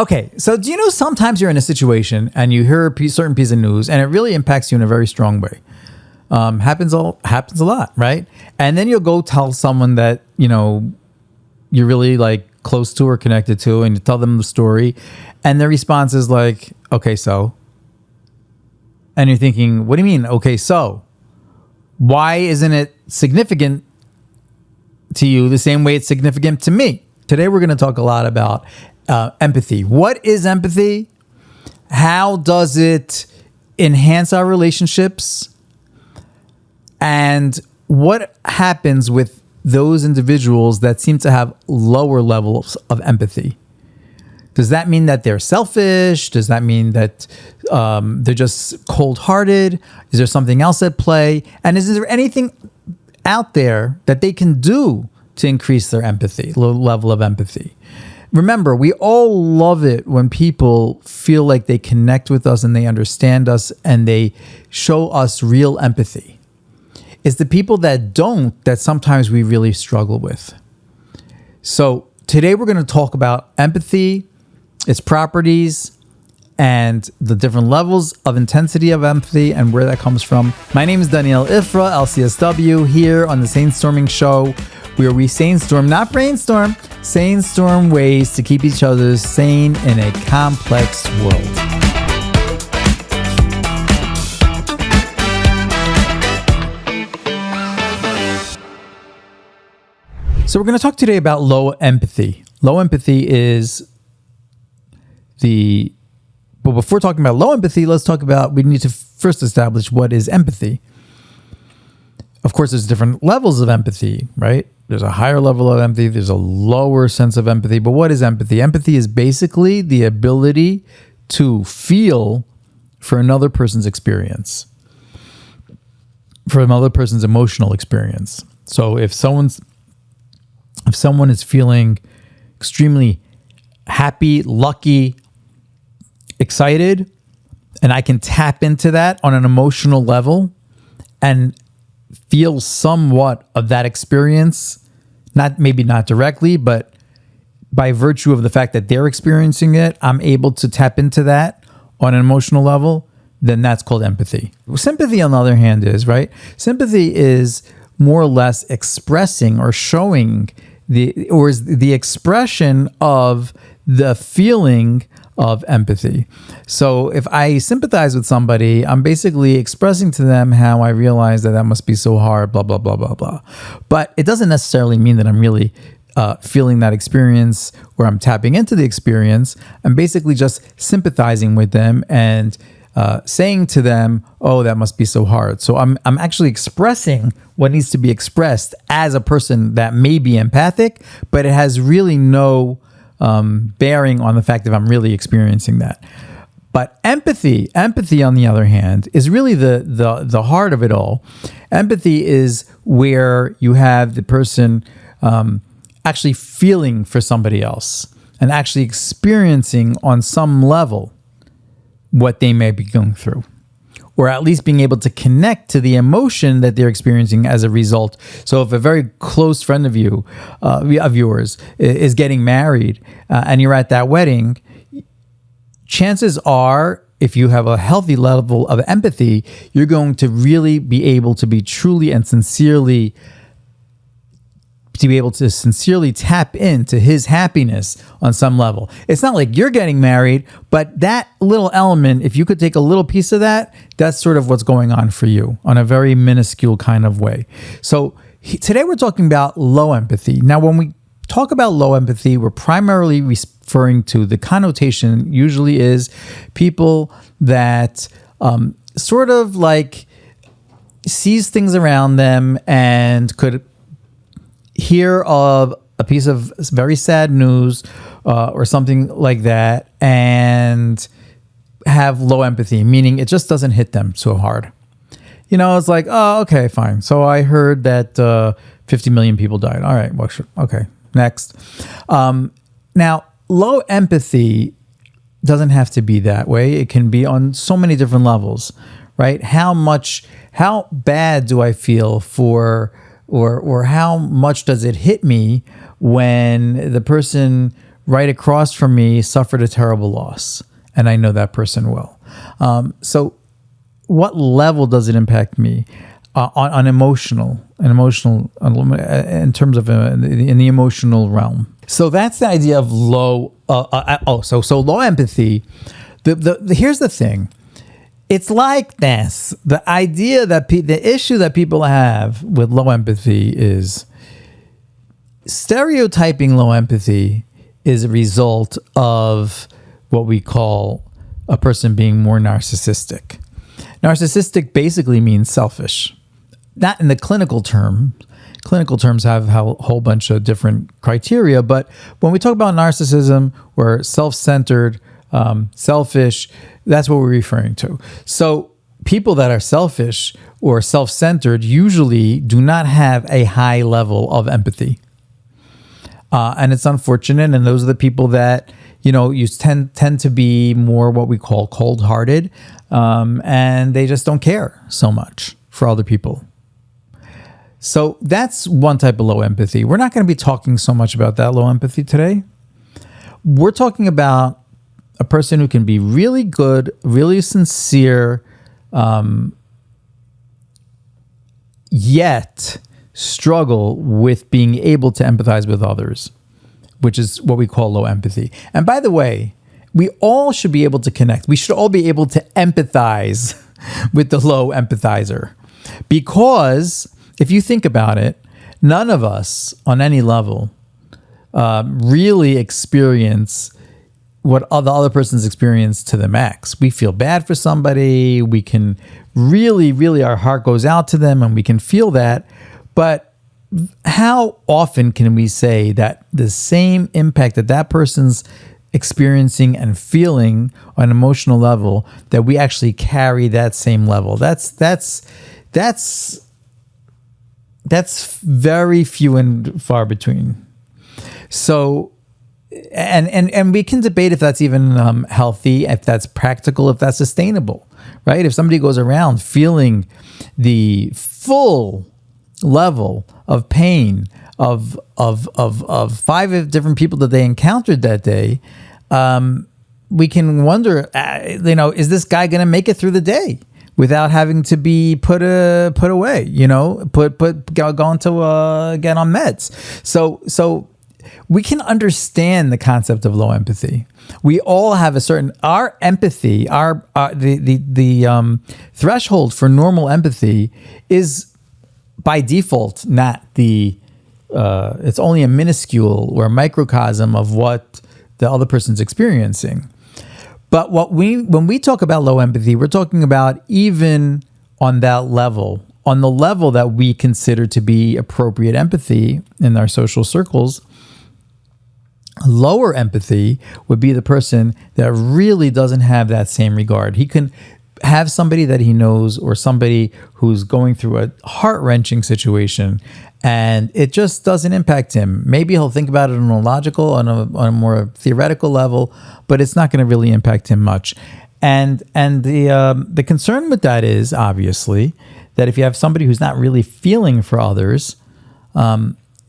Okay, so do you know sometimes you're in a situation and you hear a certain piece of news and it really impacts you in a very strong way? Happens a lot, right? And then you'll go tell someone that you're really like close to or connected to, and you tell them the story, and their response is like, "Okay, so," and you're thinking, "What do you mean? Okay, so? Why isn't it significant to you the same way it's significant to me?" Today we're going to talk a lot about empathy. What is empathy? How does it enhance our relationships? And what happens with those individuals that seem to have lower levels of empathy? Does that mean that they're selfish? Does that mean that they're just cold-hearted? Is there something else at play? And is there anything out there that they can do to increase their empathy, level of empathy? Remember, we all love it when people feel like they connect with us and they understand us and they show us real empathy. It's the people that don't that sometimes we really struggle with. So today we're going to talk about empathy, its properties, and the different levels of intensity of empathy and where that comes from. My name is Daniel Ifra, LCSW, here on the SaneStorming Show, where we sanestorm, not brainstorm, sanestorm ways to keep each other sane in a complex world. So we're going to talk today about low empathy. Low empathy is but before talking about low empathy, we need to first establish what is empathy. Of course, there's different levels of empathy, right? There's a higher level of empathy. There's a lower sense of empathy. But what is empathy? Empathy is basically the ability to feel for another person's experience, for another person's emotional experience. So if someone is feeling extremely happy, lucky, excited, and I can tap into that on an emotional level and feel somewhat of that experience, maybe not directly, but by virtue of the fact that they're experiencing it, I'm able to tap into that on an emotional level, then that's called empathy. Sympathy, on the other hand, sympathy is more or less expressing or showing is the expression of the feeling of empathy. So if I sympathize with somebody, I'm basically expressing to them how I realize that must be so hard, blah, blah, blah, blah, blah. But it doesn't necessarily mean that I'm really feeling that experience or I'm tapping into the experience. I'm basically just sympathizing with them and saying to them, "Oh, that must be so hard." So I'm actually expressing what needs to be expressed as a person that may be empathic, but it has really no bearing on the fact that I'm really experiencing that. But empathy, on the other hand, is really the heart of it all. Empathy is where you have the person actually feeling for somebody else and actually experiencing on some level what they may be going through, or at least being able to connect to the emotion that they're experiencing as a result. So if a very close friend of yours is getting married and you're at that wedding, chances are, if you have a healthy level of empathy, you're going to really be able to be truly and sincerely tap into his happiness on some level. It's not like you're getting married, but that little element, if you could take a little piece of that, that's sort of what's going on for you on a very minuscule kind of way. So today we're talking about low empathy. Now, when we talk about low empathy, we're primarily referring to the connotation usually is people that sort of like sees things around them and could hear of a piece of very sad news or something like that and have low empathy, meaning it just doesn't hit them so hard. It's like, oh, okay, fine. So I heard that 50 million people died. All right, well, sure. Okay, next. Now, low empathy doesn't have to be that way. It can be on so many different levels, right? How bad do I feel for, or how much does it hit me when the person right across from me suffered a terrible loss, and I know that person well. So what level does it impact me on emotional, in terms of in the emotional realm? So that's the idea of low. So low empathy. Here's the thing. It's like this. The idea that the issue that people have with low empathy is stereotyping low empathy is a result of what we call a person being more narcissistic. Narcissistic basically means selfish. Not in the clinical term. Clinical terms have a whole bunch of different criteria, but when we talk about narcissism or self-centered, selfish, that's what we're referring to. So people that are selfish or self-centered usually do not have a high level of empathy. And it's unfortunate. And those are the people that, you tend to be more what we call cold-hearted. And they just don't care so much for other people. So that's one type of low empathy. We're not going to be talking so much about that low empathy today. We're talking about a person who can be really good, really sincere, yet struggle with being able to empathize with others, which is what we call low empathy. And by the way, we all should be able to connect. We should all be able to empathize with the low empathizer. Because if you think about it, none of us on any level really experience what the other person's experienced to the max. We feel bad for somebody. We can really, our heart goes out to them and we can feel that. But how often can we say that the same impact that person's experiencing and feeling on an emotional level, that we actually carry that same level? That's very few and far between. So, and we can debate if that's even healthy, if that's practical, if that's sustainable, right? If somebody goes around feeling the full level of pain of 5 different people that they encountered that day, we can wonder, is this guy going to make it through the day without having to be put away, going to get on meds? So we can understand the concept of low empathy. We all have our empathy, the threshold for normal empathy is by default not it's only a minuscule or a microcosm of what the other person's experiencing. But when we talk about low empathy, we're talking about even on that level, on the level that we consider to be appropriate empathy in our social circles. Lower empathy would be the person that really doesn't have that same regard. He can have somebody that he knows or somebody who's going through a heart-wrenching situation and it just doesn't impact him. Maybe he'll think about it on a logical, on a more theoretical level, but it's not going to really impact him much. And the concern with that is obviously that if you have somebody who's not really feeling for others,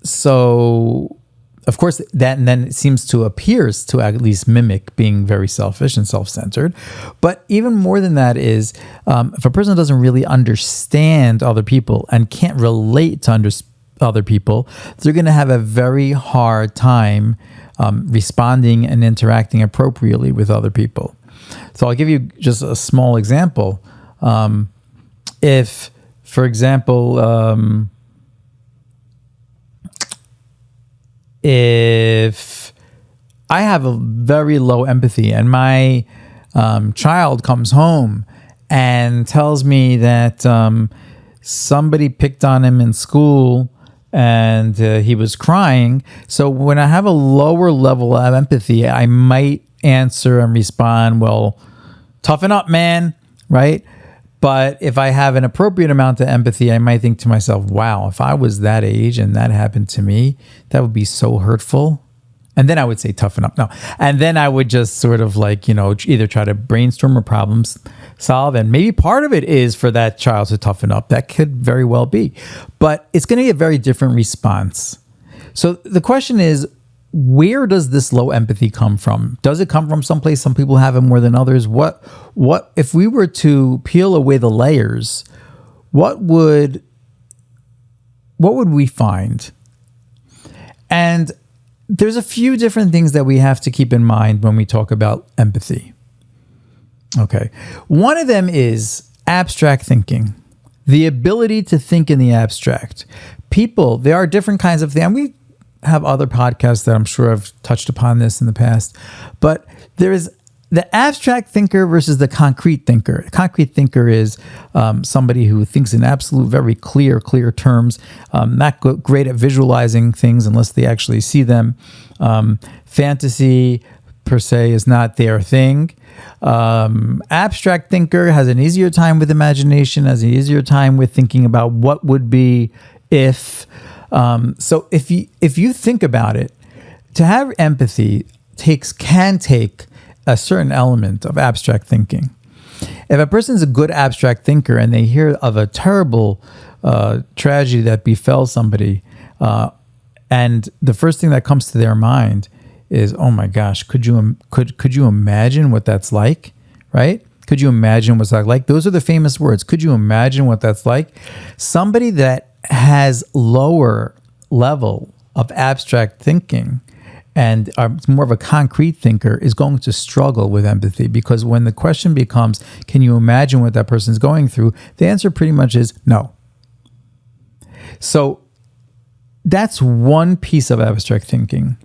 so of course that and then it appears to at least mimic being very selfish and self-centered. But even more than that is if a person doesn't really understand other people and can't relate to other people, they're going to have a very hard time responding and interacting appropriately with other people. So I'll give you just a small example. If, for example, if I have a very low empathy and my child comes home and tells me that somebody picked on him in school and he was crying. So when I have a lower level of empathy, I might answer and respond, well, toughen up, man, right? But if I have an appropriate amount of empathy, I might think to myself, wow, if I was that age and that happened to me, that would be so hurtful. And then I would say, toughen up. No. And then I would just sort of either try to brainstorm or problem solve. And maybe part of it is for that child to toughen up. That could very well be. But it's going to be a very different response. So the question is, where does this low empathy come from? Does it come from someplace? Some people have it more than others. What if we were to peel away the layers, what would we find? And there's a few different things that we have to keep in mind when we talk about empathy. Okay. One of them is abstract thinking, the ability to think in the abstract. People, there are different kinds of things. We have other podcasts that I'm sure have touched upon this in the past, but there is the abstract thinker versus the concrete thinker. The concrete thinker is somebody who thinks in absolute, very clear terms, not great at visualizing things unless they actually see them. Fantasy per se is not their thing. Abstract thinker has an easier time with imagination, has an easier time with thinking about what would be if. So if you think about it, to have empathy can take a certain element of abstract thinking. If a person's a good abstract thinker and they hear of a terrible tragedy that befell somebody, and the first thing that comes to their mind is, oh my gosh, could you imagine what that's like, right? Could you imagine what's that like? Those are the famous words. Could you imagine what that's like? Somebody that has lower level of abstract thinking and more of a concrete thinker is going to struggle with empathy, because when the question becomes, can you imagine what that person's going through? The answer pretty much is no. So that's one piece of abstract thinking.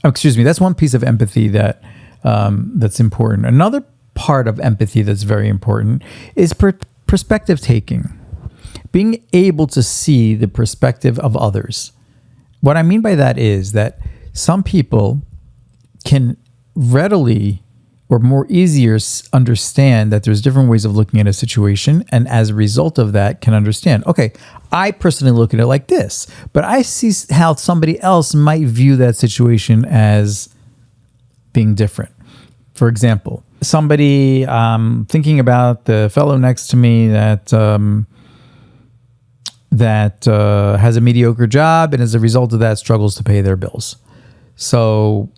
That's one piece of empathy that's important. Another part of empathy that's very important is perspective taking. Being able to see the perspective of others. What I mean by that is that some people can readily or more easier understand that there's different ways of looking at a situation, and as a result of that can understand, okay, I personally look at it like this, but I see how somebody else might view that situation as being different. For example, somebody thinking about the fellow next to me that has a mediocre job and as a result of that struggles to pay their bills. So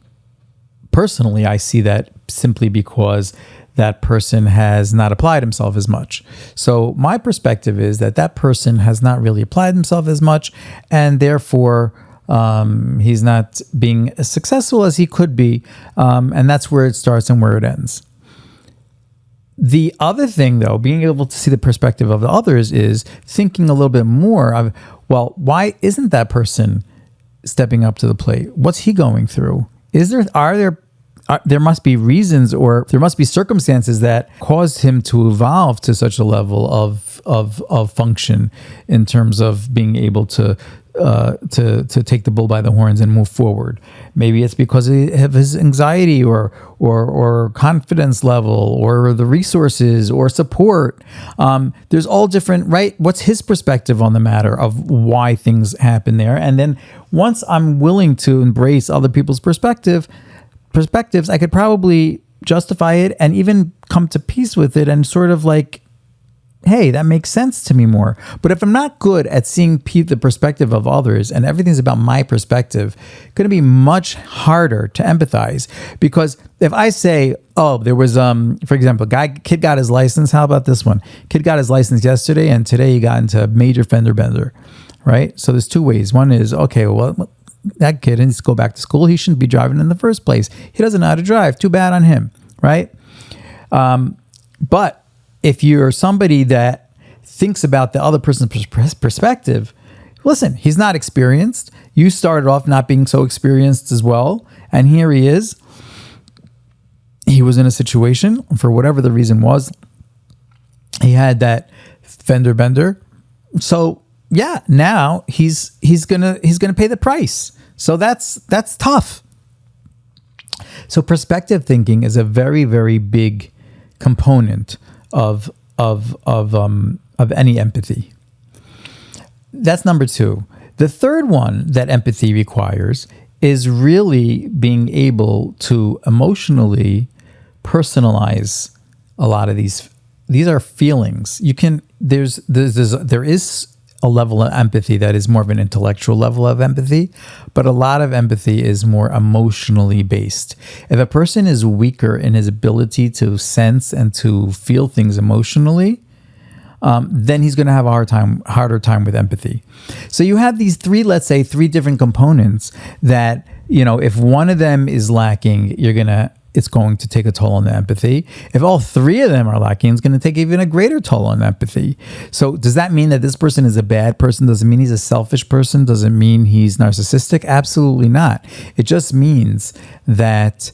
personally, I see that simply because that person has not applied himself as much. So my perspective is that person has not really applied himself as much, and therefore he's not being as successful as he could be. And that's where it starts and where it ends. The other thing, though, being able to see the perspective of the others is thinking a little bit more of, well, why isn't that person stepping up to the plate? What's he going through? There must be reasons, or there must be circumstances that caused him to evolve to such a level of function in terms of being able to take the bull by the horns and move forward. Maybe it's because of his anxiety or confidence level or the resources or support. There's all different, right? What's his perspective on the matter of why things happen there? And then once I'm willing to embrace other people's perspectives, I could probably justify it and even come to peace with it and sort of like, hey, that makes sense to me more. But if I'm not good at seeing the perspective of others and everything's about my perspective, it's going to be much harder to empathize. Because if I say, oh, there was, for example, kid got his license. How about this one? Kid got his license yesterday and today he got into a major fender bender, right? So there's two ways. One is, okay, well, that kid needs to go back to school. He shouldn't be driving in the first place. He doesn't know how to drive. Too bad on him, right? But if you're somebody that thinks about the other person's perspective, listen, he's not experienced. You started off not being so experienced as well. And here he is. He was in a situation, for whatever the reason was, he had that fender bender. So yeah, now he's gonna pay the price. So that's tough. So perspective thinking is a very, very big component of any empathy. That's number two. The third one that empathy requires is really being able to emotionally personalize a lot of these. These are feelings. There is a level of empathy that is more of an intellectual level of empathy, but a lot of empathy is more emotionally based. If a person is weaker in his ability to sense and to feel things emotionally, then he's going to have a harder time with empathy. So you have these let's say three different components that, if one of them is lacking, it's going to take a toll on the empathy. If all three of them are lacking, it's going to take even a greater toll on empathy. So does that mean that this person is a bad person? Does it mean he's a selfish person? Does it mean he's narcissistic? Absolutely not. It just means that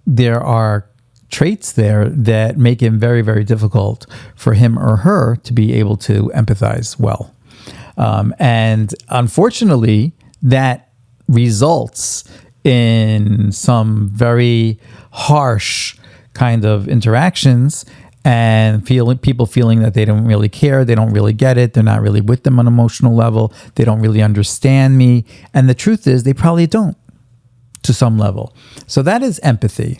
there are traits there that make it very, very difficult for him or her to be able to empathize well. And unfortunately, that results in some very harsh kind of interactions and people feeling that they don't really care, they don't really get it, they're not really with them on an emotional level, they don't really understand me. And the truth is, they probably don't to some level. So that is empathy.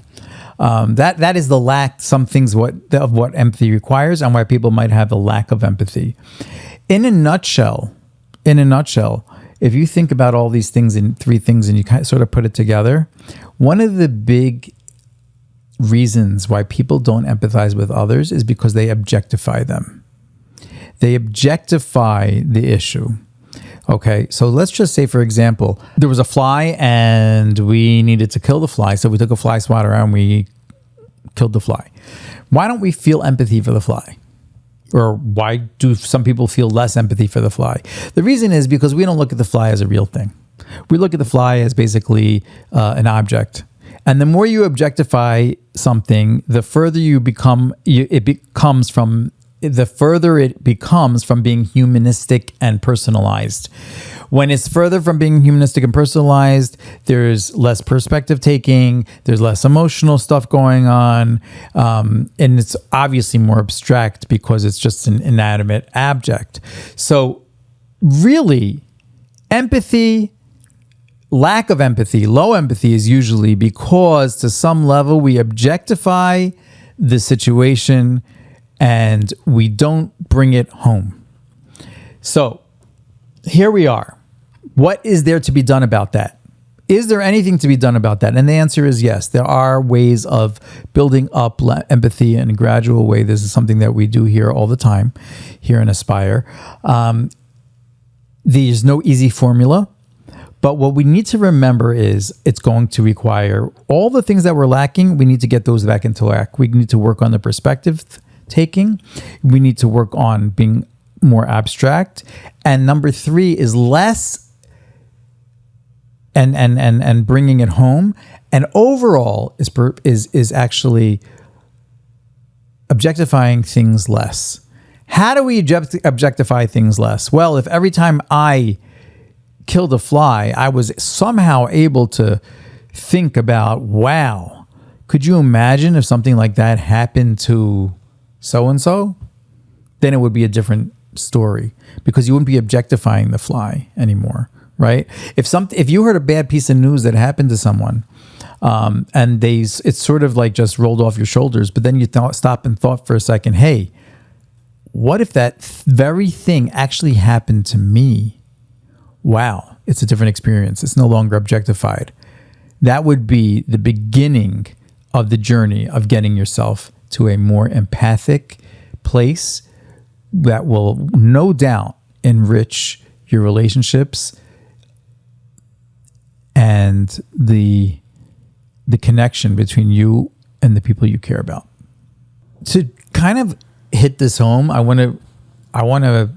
That is the lack, some things of what empathy requires and why people might have a lack of empathy. In a nutshell, if you think about all these things in three things and you kind of sort of put it together, one of the big reasons why people don't empathize with others is because they objectify them. They objectify the issue. Okay, so let's just say, for example, there was a fly and we needed to kill the fly. So we took a fly swatter and we killed the fly. Why don't we feel empathy for the fly? Or why do some people feel less empathy for the fly? The reason is because we don't look at the fly as a real thing. We look at the fly as basically an object. And the more you objectify something, the further it becomes from being humanistic and personalized. When it's further from being humanistic and personalized, there's less perspective taking, there's less emotional stuff going on, and it's obviously more abstract because it's just an inanimate object. So really, empathy, lack of empathy, low empathy is usually because to some level we objectify the situation and we don't bring it home. So here we are. What is there to be done about that? Is there anything to be done about that? And the answer is yes. There are ways of building up empathy in a gradual way. This is something that we do here all the time here in Aspire. There's no easy formula. But what we need to remember is it's going to require all the things that we're lacking. We need to get those back into whack. We need to work on the perspective taking. We need to work on being more abstract. And number 3 is less and bringing it home. And overall is actually objectifying things less. How do we objectify things less? Well, if every time I killed a fly, I was somehow able to think about, wow, could you imagine if something like that happened to so-and-so? Then it would be a different story because you wouldn't be objectifying the fly anymore, right? If you heard a bad piece of news that happened to someone, and it's sort of like just rolled off your shoulders, but then you stop and thought for a second, hey, what if that very thing actually happened to me? Wow, it's a different experience. It's no longer objectified. That would be the beginning of the journey of getting yourself to a more empathic place that will no doubt enrich your relationships and the connection between you and the people you care about. To kind of hit this home, I want to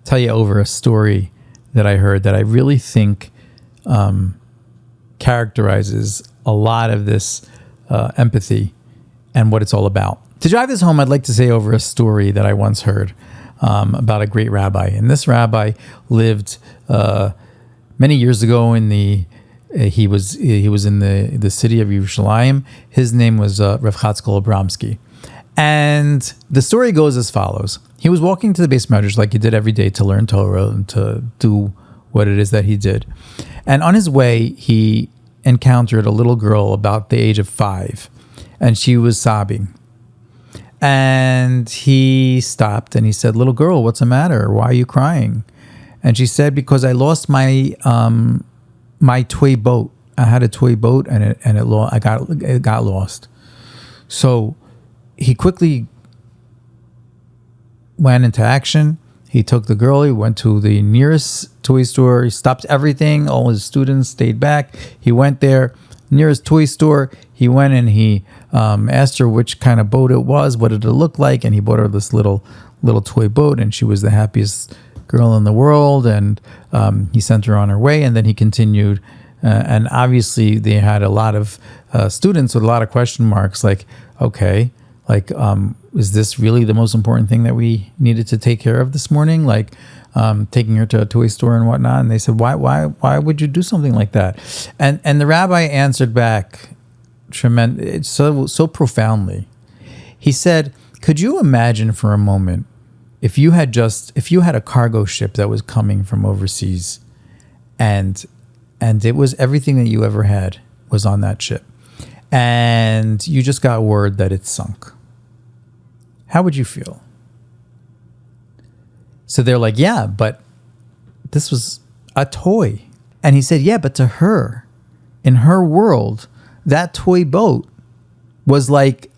tell you over a story that I heard that I really think characterizes a lot of this empathy and what it's all about. To drive this home, I'd like to say over a story that I once heard about a great rabbi. And this rabbi lived many years ago he was in the city of Yerushalayim. His name was Rav Chatzkel Abramsky. And the story goes as follows. He was walking to the Beis Medrash like he did every day to learn Torah and to do what it is that he did. And on his way, he encountered a little girl about the age of 5, and she was sobbing. And he stopped and he said, "Little girl, what's the matter? Why are you crying?" And she said, "Because I lost my my toy boat. I had a toy boat and it got lost." So he quickly went into action. He took the girl, he went to the nearest toy store, he stopped everything, all his students stayed back. He went there, nearest toy store, he went and he asked her which kind of boat it was, what did it look like, and he bought her this little toy boat, and she was the happiest girl in the world, and he sent her on her way, and then he continued. And obviously they had a lot of students with a lot of question marks, like, okay, like, is this really the most important thing that we needed to take care of this morning? Like, taking her to a toy store and whatnot. And they said, why would you do something like that? And the rabbi answered back so profoundly. He said, could you imagine for a moment if you had a cargo ship that was coming from overseas and it was everything that you ever had was on that ship, and you just got word that it sunk? How would you feel? So they're like, yeah, but this was a toy. And he said, yeah, but to her, in her world, that toy boat was like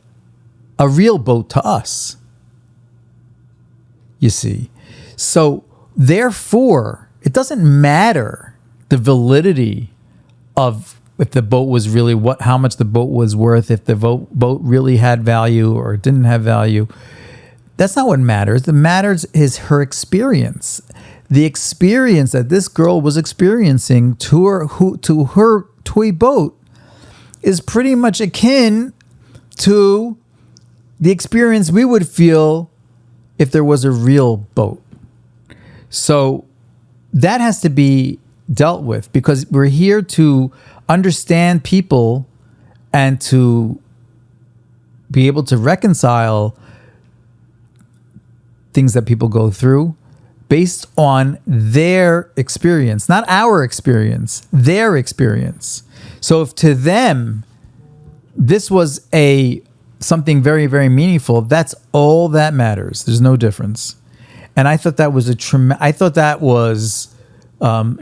a real boat to us. You see? So therefore, it doesn't matter the validity of if the boat was really how much the boat was worth, if the boat really had value or didn't have value. That's not what matters. What matters is her experience. The experience that this girl was experiencing to her toy boat is pretty much akin to the experience we would feel if there was a real boat. So that has to be dealt with, because we're here to understand people and to be able to reconcile things that people go through based on their experience, not our experience, their experience. So if to them this was something very, very meaningful, that's all that matters. There's no difference. And I thought that was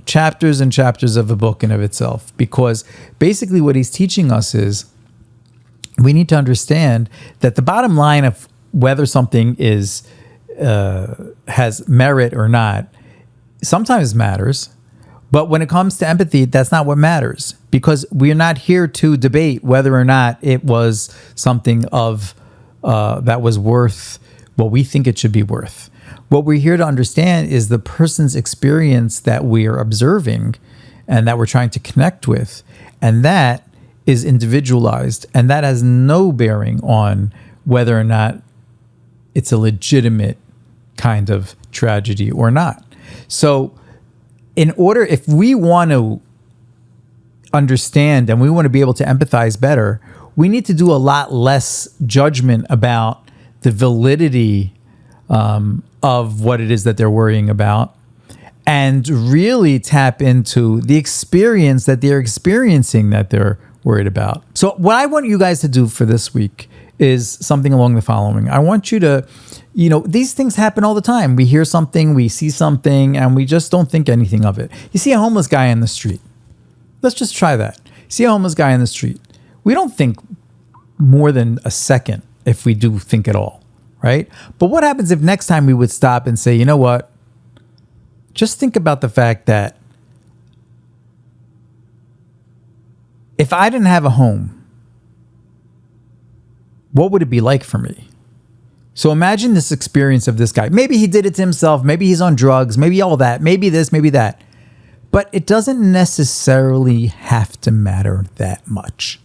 chapters and chapters of a book in of itself, because basically what he's teaching us is we need to understand that the bottom line of whether something has merit or not sometimes matters, but when it comes to empathy, that's not what matters, because we're not here to debate whether or not it was something that was worth what we think it should be worth. What we're here to understand is the person's experience that we are observing and that we're trying to connect with. And that is individualized. And that has no bearing on whether or not it's a legitimate kind of tragedy or not. So if we want to understand and we want to be able to empathize better, we need to do a lot less judgment about the validity of what it is that they're worrying about, and really tap into the experience that they're experiencing that they're worried about. So what I want you guys to do for this week is something along the following. I want you to, these things happen all the time. We hear something, we see something, and we just don't think anything of it. You see a homeless guy in the street. Let's just try that. See a homeless guy in the street. We don't think more than a second, if we do think at all. Right? But what happens if next time we would stop and say, you know what? Just think about the fact that if I didn't have a home, what would it be like for me? So imagine this experience of this guy. Maybe he did it to himself. Maybe he's on drugs. Maybe all that. Maybe this, maybe that. But it doesn't necessarily have to matter that much.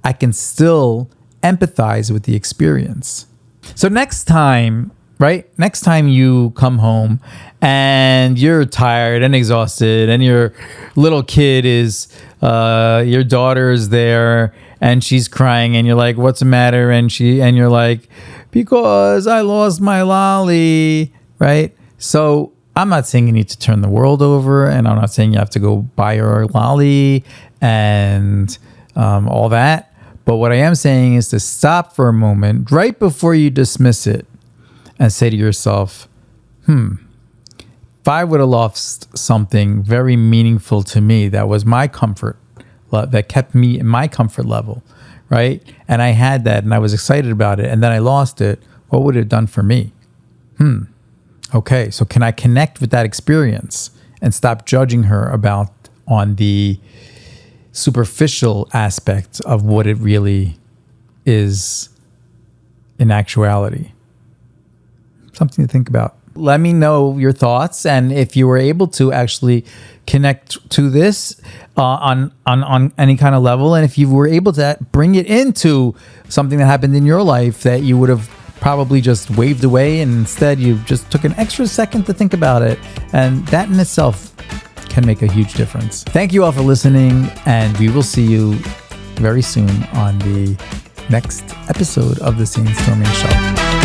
I can still empathize with the experience. So next time you come home and you're tired and exhausted and your little kid your daughter is there and she's crying and you're like, what's the matter? And you're like, because I lost my lolly, right? So I'm not saying you need to turn the world over, and I'm not saying you have to go buy her a lolly and all that. But what I am saying is to stop for a moment right before you dismiss it and say to yourself, if I would have lost something very meaningful to me that was my comfort, that kept me in my comfort level, right? And I had that and I was excited about it and then I lost it, what would it have done for me? Okay, so can I connect with that experience and stop judging her on the superficial aspect of what it really is in actuality? Something to think about. Let me know your thoughts, and if you were able to actually connect to this on any kind of level, and if you were able to bring it into something that happened in your life that you would have probably just waved away, and instead you just took an extra second to think about it, and that in itself can make a huge difference. Thank you all for listening, and we will see you very soon on the next episode of the SaneStorming Show.